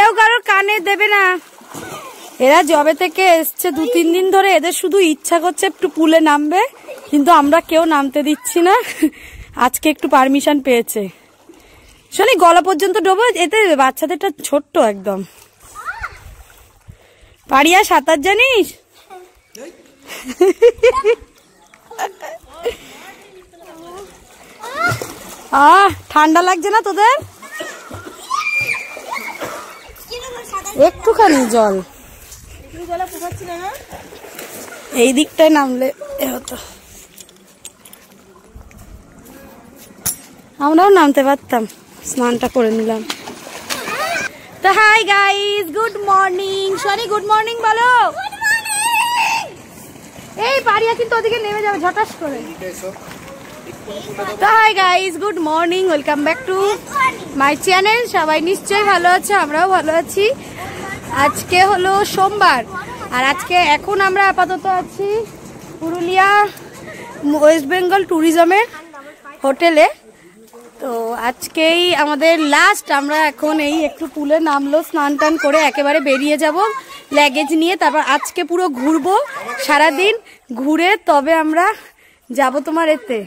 কেউ কারোর কানে দেবে না। এরা জবে থেকে এসছে 2-3 দিন ধরে, এদের শুধু ইচ্ছা করছে একটু পুলে নামবে, কিন্তু আমরা কেউ নামতে দিচ্ছি না। আজকে একটু পারমিশন পেয়েছে। শোনি গলা পর্যন্ত ডোবো, এতে বাচ্চাদেরটা ছোট্ট একদম। পারিয়া সাঁতার জানিস? ঠান্ডা লাগছে না তোদের? একটুখানি জল এই দিকটায় নামলে হতো, আমরাও নামতে পারতাম। স্নানটা করে নিলাম। তো hi guys, good morning. Sorry good morning বলো। এই পারিয়া কিন্তু ওদিকে নেমে যাবে ঝটাস করে। তো hi guys, good morning, welcome back to my channel. সবাই নিশ্চয়ই ভালো আছে, আমরাও ভালো আছি। আজকে হলো সোমবার, আর আজকে এখন আমরা আপাতত আছি পুরুলিয়া ওয়েস্ট বেঙ্গল ট্যুরিজমের হোটেলে। তো আজকেই আমাদের লাস্ট, আমরা এখন এই একটু পুলে নামলো, স্নান টান করে একেবারে বেরিয়ে যাব লাগেজ নিয়ে। তারপর আজকে পুরো ঘুরবো সারাদিন, ঘুরে তবে আমরা যাব তোমার এতে।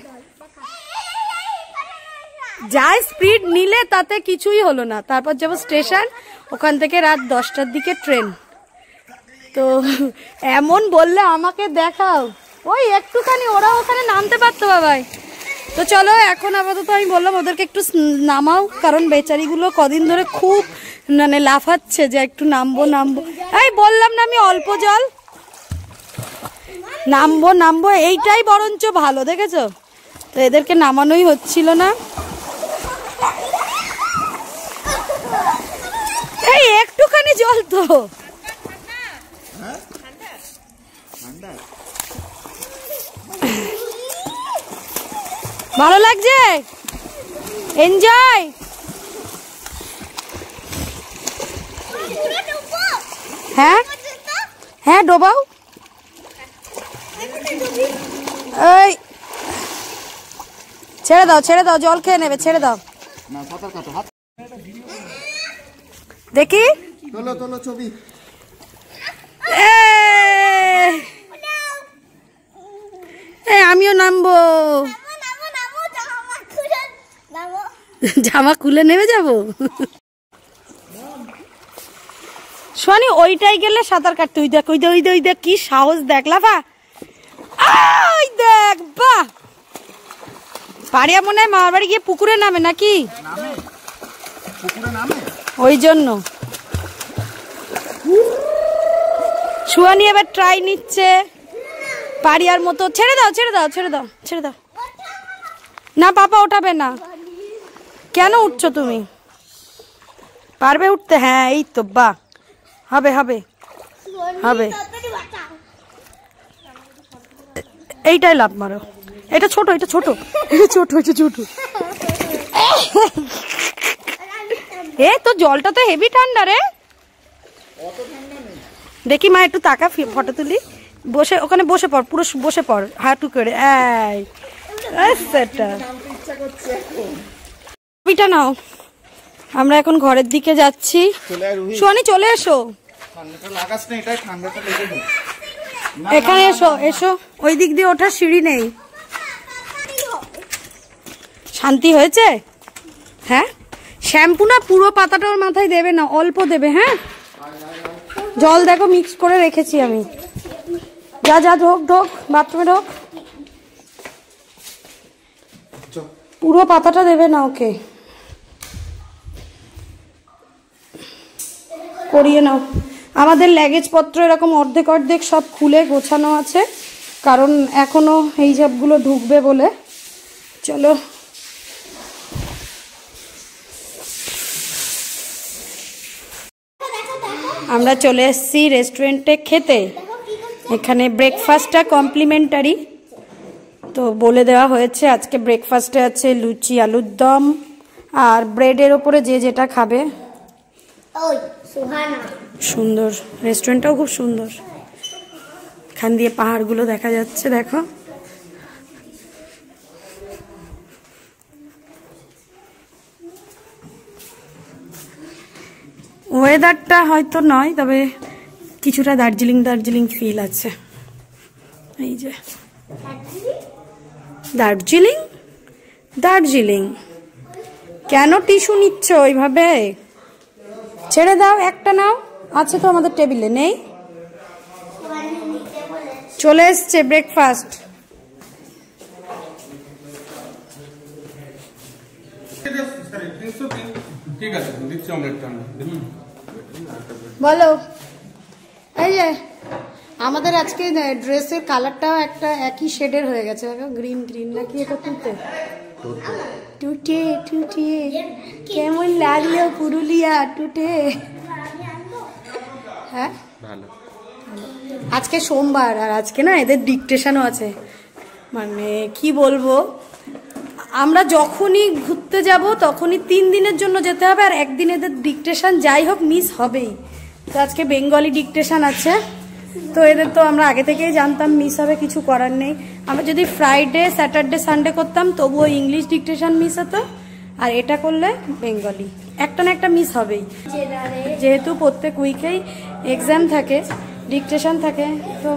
যাই স্পিড নিলে তাতে কিছুই হলো না। তারপর যাব স্টেশন, ওখান থেকে রাত 10টার দিকে ট্রেন। তো এমন বললে আমাকে দেখাও, ওই একটুখানি ওরা ওখানে নামতে পারতো বাবাই। তো চলো এখন আপাতত আমি বললাম ওদেরকে একটু নামাও, কারণ বেচারিগুলো কদিন ধরে খুব মানে লাফাচ্ছে যে একটু নামবো নামবো। এই বললাম না আমি অল্প জল, নামবো নামবো, এইটাই বরঞ্চ ভালো, দেখেছো? তো এদেরকে নামানোই হচ্ছিল না। এই একটুখানি জল তো, ভালো লাগছে, এনজয়। হ্যাঁ হ্যাঁ ডোবাও। এই ছেড়ে দাও ছেড়ে দাও, জল খেয়ে নেবে, ছেড়ে দাও। দেখি ছবি। আমিও নামবো, জামা খুলে নেমে যাবো। শোনি ওইটাই গেলে সাঁতার কাটতে। ওই দেখ, ওই দেখ কি সাহস, দেখ লাফা, ওই দেখ। বাহ, পারিয়া মনে হয় মামার বাড়ি গিয়ে পুকুরে নামে নাকি, ওই জন্য সুয়ানি এবার ট্রাই নিচ্ছে পারিয়ার মতো। ছেড়ে দাও ছেড়ে দাও ছেড়ে দাও ছেড়ে দাও। না পাপা ওঠাবে না। কেন উঠছো তুমি? পারবে উঠতে? হ্যাঁ এই তো, বাহ, হবে হবে হবে। এইটাই লাভ মারো। এটা ছোট, এটা ছোট, এটা ছোট, এটা ছোট। এ তো জলটা তো হেভি ঠান্ডা রে। দেখি মা একটু তাকা, ফটো তুলি। বসে ওখানে বসে পড়, পুরো বসে পড় হাঁটু করে। এই ছবিটা নাও। আমরা এখন ঘরের দিকে যাচ্ছি। সোয়ানি চলে এসো, এখানে এসো এসো। ওই দিক দিয়ে ওঠার সিঁড়ি নেই। শান্তি হয়েছে? হ্যাঁ, শ্যাম্পু না পুরো পাতাটা ওর মাথায় দেবে না, অল্প দেবে। হ্যাঁ, জল দেখো মিক্স করে রেখেছি আমি। যা যা, ঢোক ঢোক, বাথরুমে ঢোক। পুরো পাতাটা দেবে না, ওকে করিয়ে নাও। আমাদের লাগেজ পত্র এরকম অর্ধেক অর্ধেক সব খুলে গোছানো আছে, কারণ এখনো এই সবগুলো ঢুকবে বলে। চলো আমরা চলে এসেছি রেস্টুরেন্টে খেতে। এখানে ব্রেকফাস্টটা কমপ্লিমেন্টারি, তো বলে দেওয়া হয়েছে আজকে ব্রেকফাস্টে আছে লুচি, আলুর দম, আর ব্রেডের ওপরে যে যেটা খাবে। সুন্দর রেস্টুরেন্টটাও খুব সুন্দর, এখান দিয়ে পাহাড়গুলো দেখা যাচ্ছে দেখো। ওয়েদারটা হয়তো নয়, তবে কিছুটা দার্জিলিং দার্জিলিং ফিল আছে। এই যে দার্জিলিং দার্জিলিং। কেন টিস্যু নিচ্ছ ওইভাবে? ছেড়ে দাও, একটা নাও। আছে তো আমাদের টেবিলে, নেই? চলে এসছে ব্রেকফাস্ট। বলো। এই যে আমাদের আজকে ড্রেসের কালারটাও একটা একই শেডের হয়ে গেছে, গ্রিন গ্রিন নাকি এটা তুলতে। টুটে টুটে কেমন লাগলো পুরুলিয়া টুটে? হ্যাঁ ভালো। আজকে সোমবার, আর আজকে না এদের ডিকটেশনও আছে। মানে কি বলবো, আমরা যখনই ঘুরতে যাব তখনই 3 দিনের জন্য যেতে হবে, আর একদিন এদের ডিকটেশন যাই হোক মিস হবেই। তো আজকে বেঙ্গলি ডিকটেশন আছে, তো এদের তো আমরা আগে থেকেই জানতাম মিস হবে, কিছু করার নেই। আমরা যদি ফ্রাইডে স্যাটারডে সানডে করতাম তবুও ইংলিশ ডিকটেশন মিস হতো, আর এটা করলে বেঙ্গলি একটা না একটা মিস হবেই। যেহেতু প্রত্যেক উইকেই এক্সাম থাকে, ডিকটেশন থাকে, তো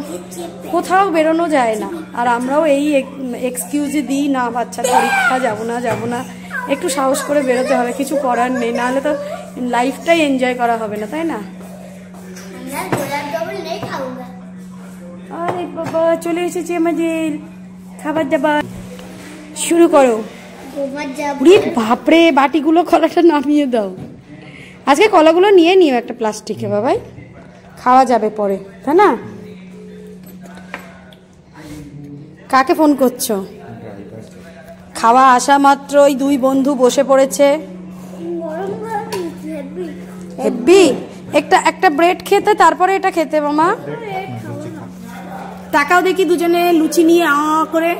কোথাও বেরোনো যায় না। আর আমরাও এই এক্সকিউজই দিই, না বাচ্চার পরীক্ষা, যাবো না, একটু সাহস করে বেরোতে হবে, কিছু করার নেই, নাহলে তো লাইফটাই এনজয় করা হবে না, তাই না? আরে বাবা চলে এসেছে আমাদের খাবার দাবার, শুরু করো। বাপরে বাটিগুলো কলাটা নামিয়ে দাও। আজকে কলাগুলো নিয়ে নিও একটা প্লাস্টিকে, বাবাই খাওয়া যাবে পরে, তাই না? কাকে ফোন করছো? খাওয়া আসা মাত্র ওই 2 বন্ধু বসে পড়েছে। হেব্বি একটা ব্রেড খেতে, তারপরে এটা খেতে। মামা তাকাও দেখি, দুজনে লুচি নিয়ে করে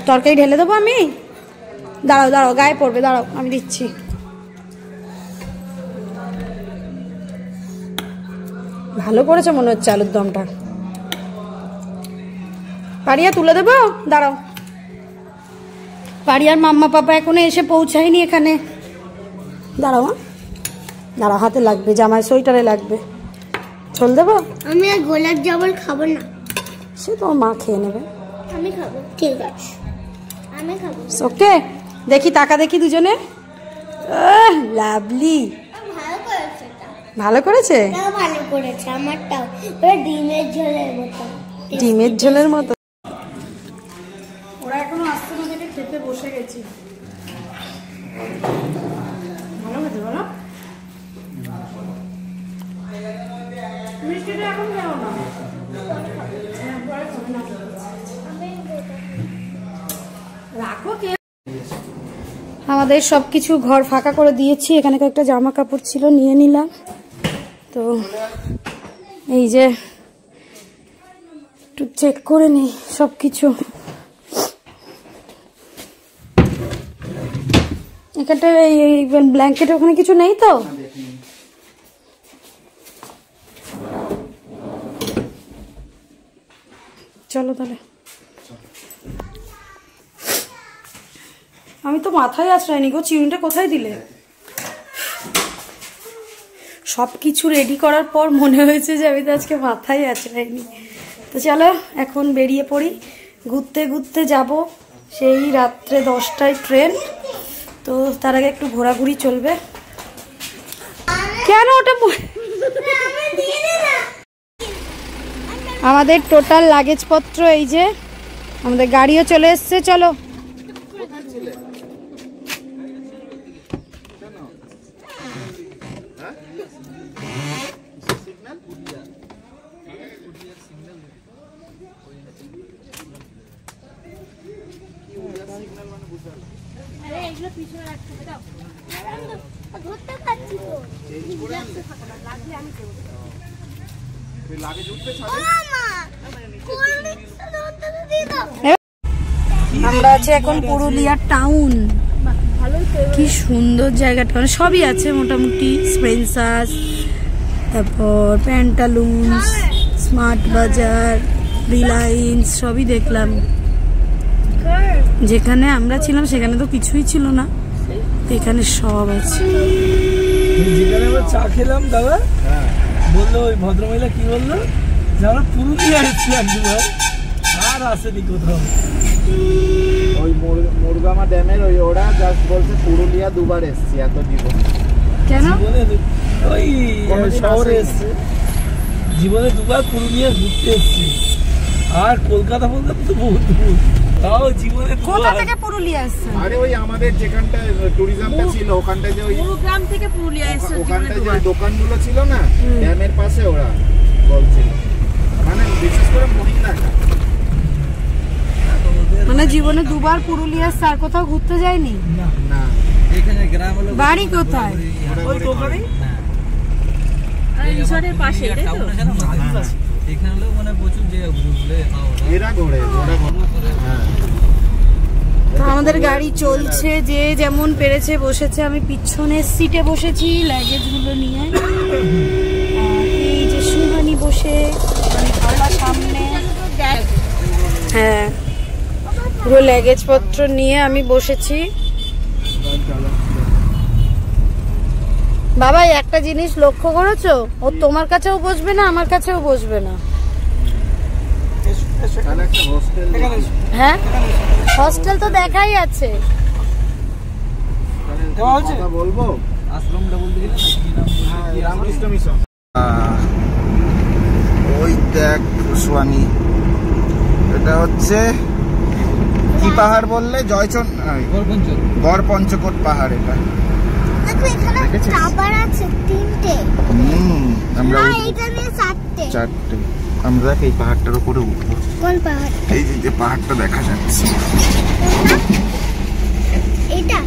তরকারি ঢেলে দেবো আমি। দাঁড়াও গায়ে পড়বে, দাঁড়াও আমি দিচ্ছি। ভালো করেছে মনে হচ্ছে আলুর দমটা। পারিয়া তুলে দেবো, দাঁড়াও। পারিয়ার মাম্মা পাপা এখনো এসে পৌঁছায়নি এখানে। দাঁড়াও দাঁড়াও, হাতে লাগবে, জামায় সোয়েটারে লাগবে। চল দেবো। আমি আর গোলাপ জামুন খাবো না। সে তোমার মা খেয়ে নেবে। আমি খাবো, ঠিক আছে আমি খাবো। ওকে, দেখি টাকা দেখি দুজনে। লাভলি, ভালো করেছে। ভালো করেছে আমারটাও, ওটা ডিমের ঝোলের মতো। ডিমের ঝোলের মতো। ওরা এখনো আসতে না দেখে খেতে বসে গেছি। ভালো হয়েছে বলো? মিষ্টিটা এখন যাও না, রাখো। আমাদের সবকিছু ঘর ফাঁকা করে দিয়েছি। এখানে কয়েকটা জামা কাপড় ছিল, নিয়ে নিলাম। তো এই যে একটু চেক করে নিই সবকিছু। এখানটা এই ব্ল্যাঙ্কেট ওখানে কিছু নেই তো? চলো তাহলে। আমি তো মাথায় আশ্রয়নি গো, চিউনিটা কোথায় দিলে? সবকিছু রেডি করার পর মনে হয়েছে যে আমি তো আজকে মাথায় আশ্রয়নি। তো চলো এখন বেরিয়ে পড়ি। ঘুরতে ঘুরতে যাব সেই রাত্রে 10টায় ট্রেন, তো তার আগে একটু ঘোরাঘুরি চলবে। কেন ওটা আমাদের টোটাল লাগেজপত্র এই যে, আমাদের গাড়িও চলে এসছে। চলো আমরা আছি এখন পুরুলিয়া টাউন। কি সুন্দর জায়গাটা, সবই আছে মোটামুটি। স্পেন্সার্স, তারপর প্যান্টালুন্স, স্মার্ট বাজার, রিলায়েন্স সবই দেখলাম। যেখানে আমরা ছিলাম সেখানে তো কিছুই ছিল না, এখানে সব আছে। যেখানে আমরা চা খেলাম দাদা বললো, ওই ভদ্রমহিলা কি বললো, যে আমরা পুরুলিয়া এসেছিলাম দুবার, আর আসেনি কোথাও। ওই মুরগামা ড্যামের ওই ওরা জাস্ট বলছে পুরুলিয়া দুবার এসেছি এত জীবন। কেন? ওই শহরে এসছে, জীবনে দুবার পুরুলিয়া ঘুরতে এসছি, আর কলকাতা তো বহুত দূর, তাও জীবনে কোথা থেকে পুরুলিয়া আসছে? আরে ওই আমাদের যেখানটা ট্যুরিজমটা ছিল ওখানটায় যে ওই গ্রাম থেকে পুরুলিয়া এসছে, ওখানটায় যে দোকানগুলো ছিল না ড্যামের পাশে, ওরা বলছিল মানে বিশেষ করে মহিলাটা। মানে জীবনে দুবার পুরুলিয়া আর কোথাও ঘুরতে যায়নি? না এখানে গ্রাম হলো বাড়ি কোথায়? ওই দোকানে রিসর্টের পাশে, তাই তো? এখানে হলো মানে প্রচুর জায়গা ঘুরে এরা ঘোরে হ্যাঁ। তো আমাদের গাড়ি চলছে, যে যেমন পেরেছে বসেছে। আমি পিছনের সিটে বসেছি লাগেজ গুলো নিয়ে, আর এই যে সুহানি বসে সামনে, হ্যাঁ পুরো লাগেজ পত্র নিয়ে আমি বসেছি। বাবা একটা জিনিস লক্ষ্য করেছো, ও তোমার কাছেও বসবে না আমার কাছেও বসবে না। হ্যাঁ হস্টেল তো দেখাই আছে। বলবো আশ্রমটা বলতে গেলে রামকৃষ্ণ মিশন। ওই দেখ সুয়ানি, এটা হচ্ছে কি পাহাড় বললে? জয়চন্ড, গড়পঞ্চকোট পাহাড়। এটা দেখো এখানে টাবার আছে 3টে। আমরা এইটা নিয়ে 4টে। আমরা দেখ এই পাহাড়টার উপরে উঠবো। কোন পাহাড়? এই যে পাহাড়টা দেখা যাচ্ছে, এটা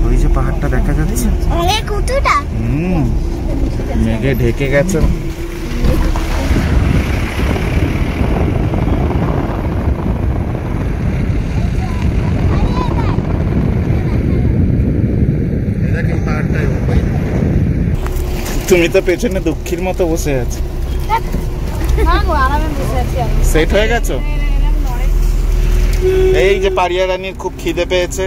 ওই যে পাহাড়টা দেখা যাচ্ছে অনেক উঁচুটা। মেঘে ঢেকে গেছে। তুমি তো পেছনে দুঃখীর মতো বসে আছো। সেট হয়ে গেছো? এই যে পারিয়া রানীর খুব খিদে পেয়েছে।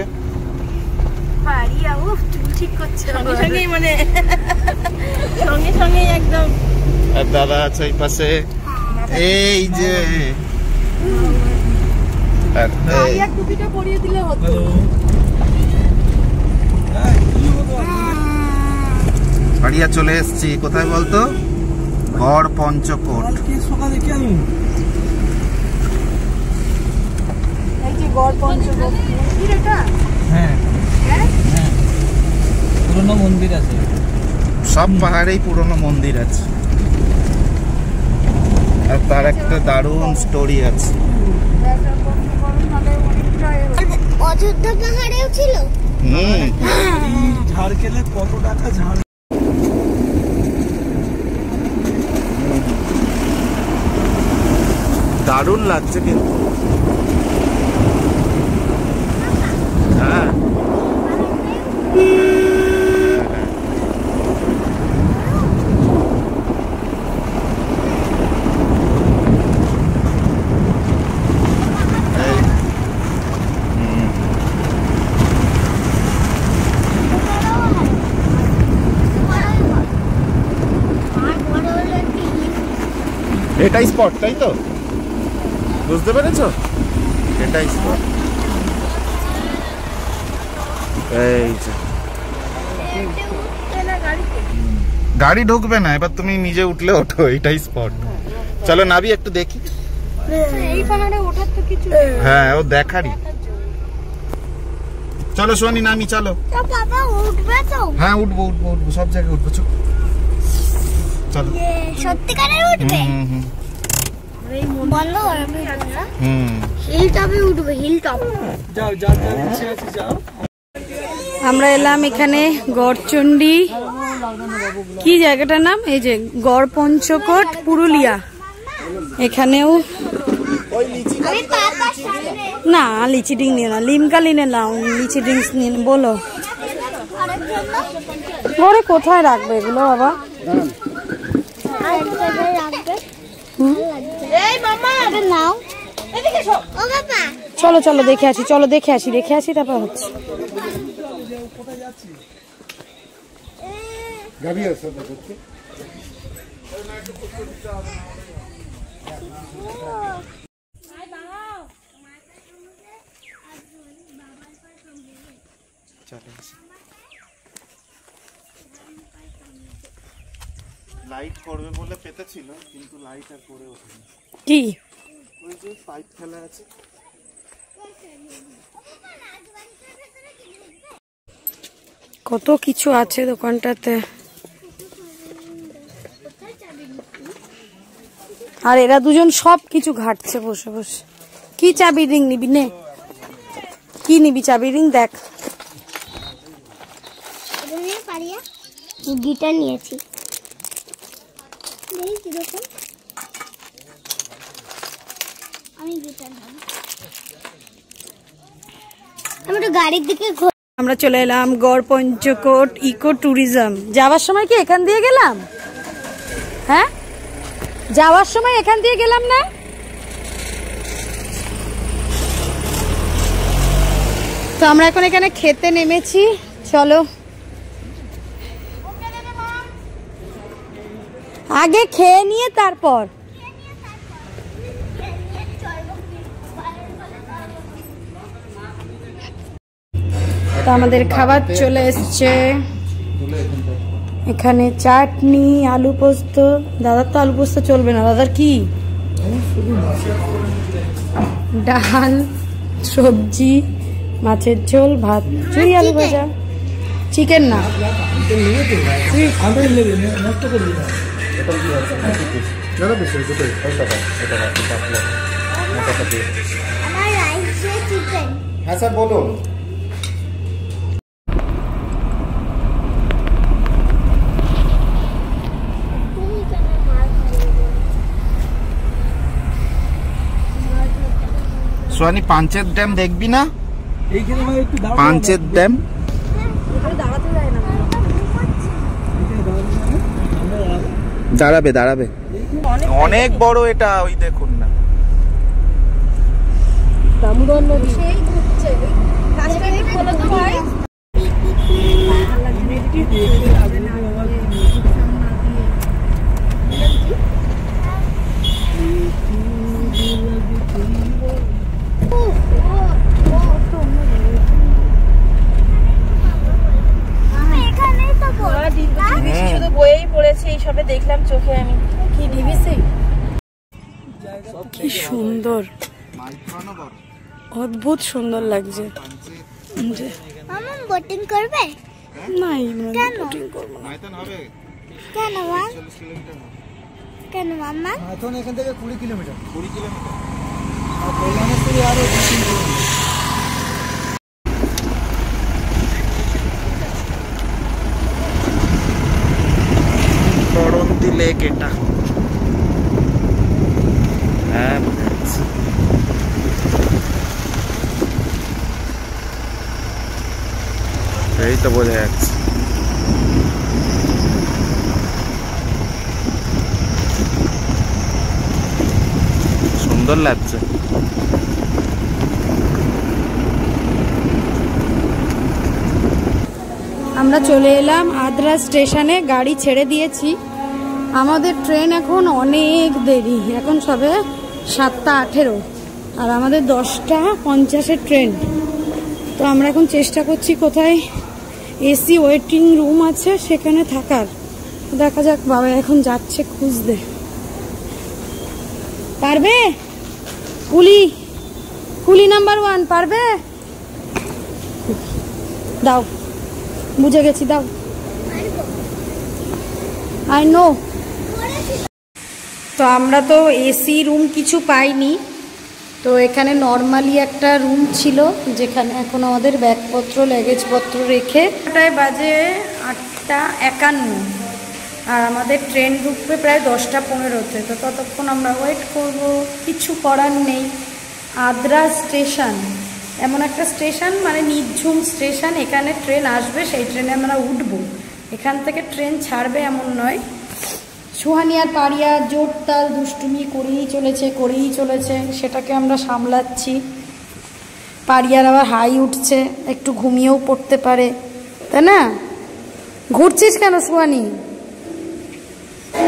আর দাদা আছে এই পাশে, এই যে টুপিটা পরিয়ে দিলে হতো। পারিয়া চলে এসছি। কোথায় বলতো? গড়পঞ্চকোট। পুরনো মন্দির আছে, সব পাহাড়েই পুরনো মন্দির আছে, আর তার একটা দারুণ স্টোরি আছে। অযোধ্যা পাহাড়েও ছিল। ঝাড় খেলে কত টাকা ঝাড়। দারুণ লাগছে কিন্তু। হ্যাঁ এটাই স্পট, তাই তো? বুঝতে পেরেছো? এটাই স্পট। এই যে গাড়ি ঢুকবে না, এবার তুমি নিজে উঠলে ওঠো, এটাই স্পট। চলো নাবি একটু দেখি। এই পাহাড়ে ওঠার তো কিছু, হ্যাঁ ও দেখারই। চলো সোনি নামি, চলো। বাবা উঠবে তো? হ্যাঁ উঠবো উঠবো উঠবো, সব জায়গায় উঠবো। চলো। সত্যিকারের উঠবে? বন্ধ করবে না? হিল টপে উঠবে, হিল টপ। যাও যাও যাও। আমরা এলাম এখানে গড়চণ্ডী, কি জায়গাটার নাম? এই যে গড়পঞ্চকোট পুরুলিয়া। এখানেও না লিচি ড্রিঙ্ক নিয়ে না, লিমকা নিয়ে নাও, লিচি ড্রিঙ্কস নিয়ে বলো। ঘরে কোথায় রাখবে এগুলো বাবা? নাও ও বাবা চলো চলো দেখে আসি, চলো দেখে আসি তারপর হচ্ছে। লাইট করবে বলে পেতেছিল, কিন্তু লাইট আর করে ওঠেনি। কি ওই যে পাইপ ফেলা আছে। কত কিছু আছে দোকানটাতে, আর এরা দুজন সব কিছু ঘাটছে বসে বসে। কি চাবি রিং নিবি? নে, কি নিবি চাবি রিং? দেখ গিটার নিয়েছি, আমি গিটার নেব। আমি তো গাড়ির দিকে আমরা চলে এলাম গড় পঞ্চকোট ইকো ট্যুরিজম। যাওয়ার সময় কি এখান দিয়ে গেলাম? হ্যাঁ, যাওয়ার সময় এখান দিয়ে গেলাম না? তো আমরা এখন এখানে খেতে নেমেছি, চলো আগে খেয়ে নিয়ে তারপর। তো আমাদের খাবার চলে এসছে, এখানে চাটনি, আলু পোস্ত। দাদার তো আলু পোস্ত চলবে না, দাদার কি ডাল, সবজি, মাছের ঝোল, ভাত, চুই আলু ভাজা, চিকেন না। হ্যাঁ স্যার বলুন। সোয়ানি পাঞ্চেত ড্যাম দেখবি না? পাঞ্চেত ড্যাম দাঁড়াবে দাঁড়াবে, অনেক বড় এটা, ওই দেখুন না। শুধু বইয়েই পড়েছি, এইসবে দেখলাম চোখে আমি। কি ডিভিসি, কি সুন্দর, অদ্ভুত সুন্দর লাগছে। মামা বোটিং করবে? না, কেন? বোটিং করব না। কেন মা? কেন মামা? মাইথন এখান থেকে 20 কিলোমিটার। 20 কিলোমিটার। আর কল্যাণেশ্বরী আরো 2-3 কিলোমিটার। করন্তি লেক এটা। হ্যাঁ বুঝেছি। এই তো বোঝা যাচ্ছে। সুন্দর লাগছে। আমরা চলে এলাম আদ্রা স্টেশনে, গাড়ি ছেড়ে দিয়েছি। আমাদের ট্রেন এখন অনেক দেরি, এখন সবে 7:18 আর আমাদের 10:50-এর ট্রেন। তো আমরা এখন চেষ্টা করছি কোথায় এসি ওয়েটিং রুম আছে সেখানে থাকার। দেখা যাক, বাবা এখন যাচ্ছে খুঁজতে। পারবে? কুলি নাম্বার 1 পারবে? দাও, বুঝে গেছি, দাও। I know. তো আমরা তো এসি রুম কিছু পাইনি, তো এখানে নর্মালি একটা রুম ছিল যেখানে এখন আমাদের ব্যাগপত্র লাগেজপত্র রেখে। ওটায় বাজে 8:51 আর আমাদের ট্রেন ঢুকবে প্রায় 10:15-তে। তো ততক্ষণ আমরা ওয়েট করব, কিছু করার নেই। আদ্রা স্টেশন এমন একটা স্টেশন, মানে নির্ঝুম স্টেশন, এখানে ট্রেন আসবে, সেই ট্রেনে আমরা উঠবো। এখান থেকে ট্রেন ছাড়বে এমন নয়, সুহানি আর পারিয়া জোর তাল দুষ্টুমি করেই চলেছে, সেটাকে আমরা সামলাচ্ছি। পারিয়ার আবার হাই উঠছে, একটু ঘুমিয়েও পড়তে পারে, তাই না? ঘুরছিস কেন সুহানি?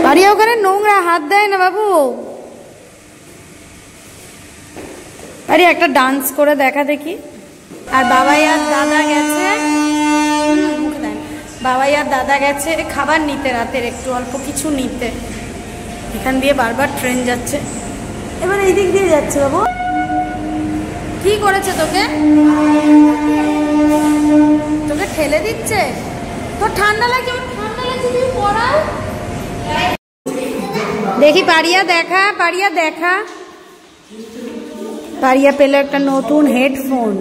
পারিয়া ওখানে নোংরা, হাত দেয় না বাবু। পারিয়া একটা ডান্স করে দেখা দেখি। আর বাবাই আর দাদা গেছে, বাবাই আর দাদা গেছে খাবার নিতে, রাতের একটু অল্প কিছু নিতে। এখান দিয়ে বারবার ট্রেন যাচ্ছে, এবার এই দিক দিয়ে যাচ্ছে। বাবু কি করেছে তোকে? তোকে ঠেলে দিচ্ছে? তোর ঠান্ডা লাগছে? তুই পড়া দেখি। পারিয়া দেখা, পারিয়া দেখা। পারিয়া পেলো একটা নতুন হেডফোন।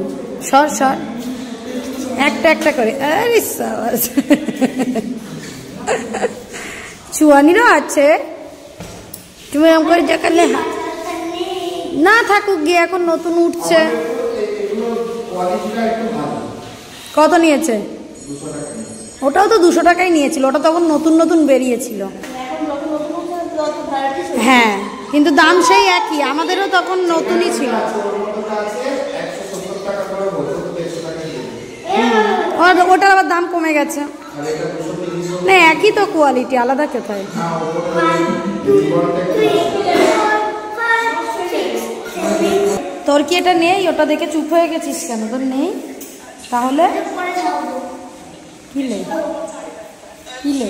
সর সর, একটা একটা করে। আরে সাবাস, চুয়ানিরও আছে। তুমি এরকম করে দেখালে না থাকুক গিয়ে, এখন নতুন উঠছে। কত নিয়েছে? ওটাও তো 200 টাকাই নিয়েছিল, ওটা তখন নতুন নতুন বেরিয়েছিল। হ্যাঁ, কিন্তু দাম সেই একই, আমাদেরও তখন নতুনই ছিল। ওটার আবার দাম কমে গেছে না, একই তো কোয়ালিটি, আলাদা কোথায়? তোর কি এটা নেই? ওটা দেখে চুপ হয়ে গেছিস কেন? তোর নেই তাহলে? কিলে কিলে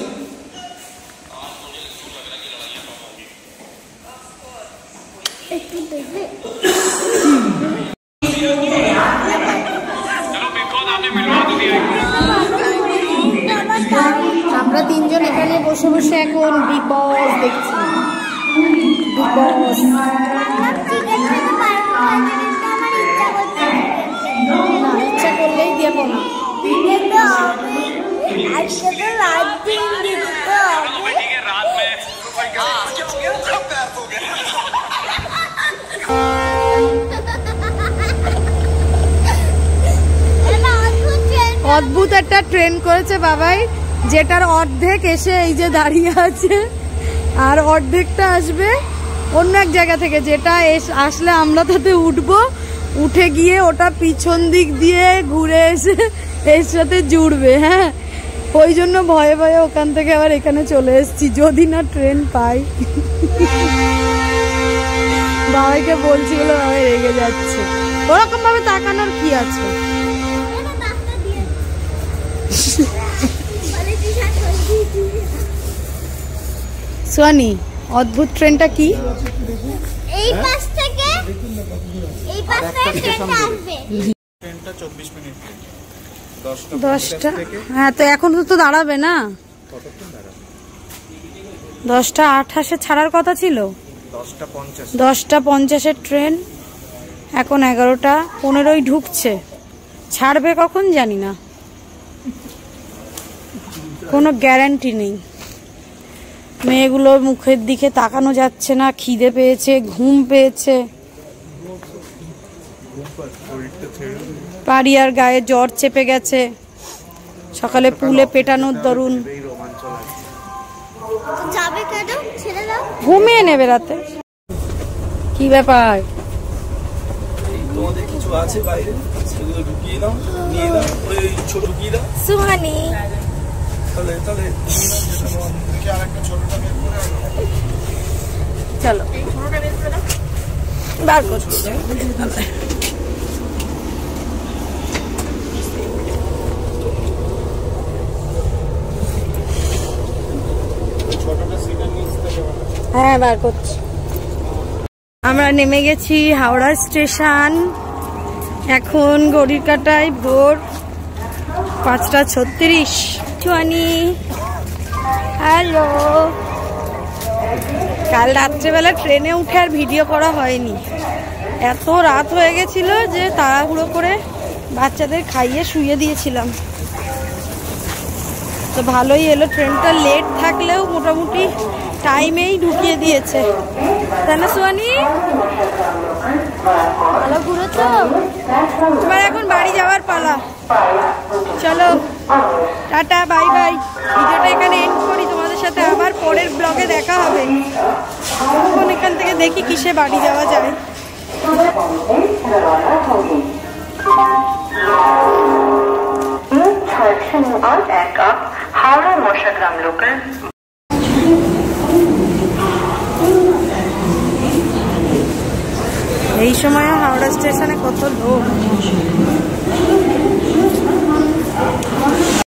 আমরা তিনজন এখানে বসে বসে এখন বিগ বস দেখছি। বিগ বস ইচ্ছা করলেই দিয়ে না। অদ্ভুত একটা ট্রেন করেছে বাবাই, যেটার অর্ধেক এসে এই যে দাঁড়িয়ে আছে, আর অর্ধেকটা আসবে অন্য এক জায়গা থেকে। যেটা আসলে আমরা তাতে উঠবো, উঠে গিয়ে ওটা পিছন দিক দিয়ে ঘুরে এসে এর সাথে জুড়বে। হ্যাঁ, ওই জন্য ভয়ে ভয়ে ওখান থেকে আবার এখানে চলে এসেছি, যদি না ট্রেন পাই। বাবাইকে বলছি বলে বাবাই রেগে যাচ্ছে। ওরকম ভাবে তাকানোর কি আছে? সোয়ানি, অদ্ভুত ট্রেনটা কি? এই পাশ থেকে এই পাশ থেকে ট্রেনটা আসবে। ট্রেনটা 24 মিনিট, 10টা। হ্যাঁ, তো এখন তো দাঁড়াবে না। 10:28 ছাড়ার কথা ছিল। 10:50 ট্রেন, এখন 11:15 ঢুকছে। ছাড়বে কখন জানি না, কোনো গ্যারান্টি নেই। মেয়েগুলোর মুখের দিকে তাকানো যাচ্ছে না, খিদে পেয়েছে, ঘুম পেয়েছে। পারিয়ার গায়ে জ্বর চেপে গেছে, সকালে পুলে পেটানোর দরুন। যাবে কেন? ছেড়ে দাও, ঘুমিয়ে নেবে রাতে। কি ব্যাপার? তোমাদের কিছু আছে বাইরে, সেগুলো ঢুকিয়ে দাও, নিয়ে দাও। ওই ছোট ঢুকিয়ে দাও সুহানি। তাহলে চলো বার করছি। হ্যাঁ, বার করছি। আমরা নেমে গেছি হাওড়া স্টেশন। এখন ঘড়ির কাঁটায় ভোর 5:36। চুয়ানি, হ্যালো। কাল রাত্রেবেলা ট্রেনে উঠে আর ভিডিও করা হয়নি, এত রাত হয়ে গেছিল যে তাড়াহুড়ো করে বাচ্চাদের খাইয়ে শুয়ে দিয়েছিলাম। তো ভালোই এলো, ট্রেনটা লেট থাকলেও মোটামুটি টাইমেই ঢুকিয়ে দিয়েছে, তাই না সোয়ানি? ভালো ঘুরেছো? এবার এখন বাড়ি যাওয়ার পালা। চলো টাটা, বাই বাই। ভিডিওটা এখানে এন্ড করি। তোমাদের সাথে আবার পরের ব্লগে দেখা হবে। এখন এখান থেকে দেখি কিসে বাড়ি যাওয়া যায়। হাওড়া মশাগ্রাম লোকাল। এই সময় হাওড়া স্টেশনে কত লোক।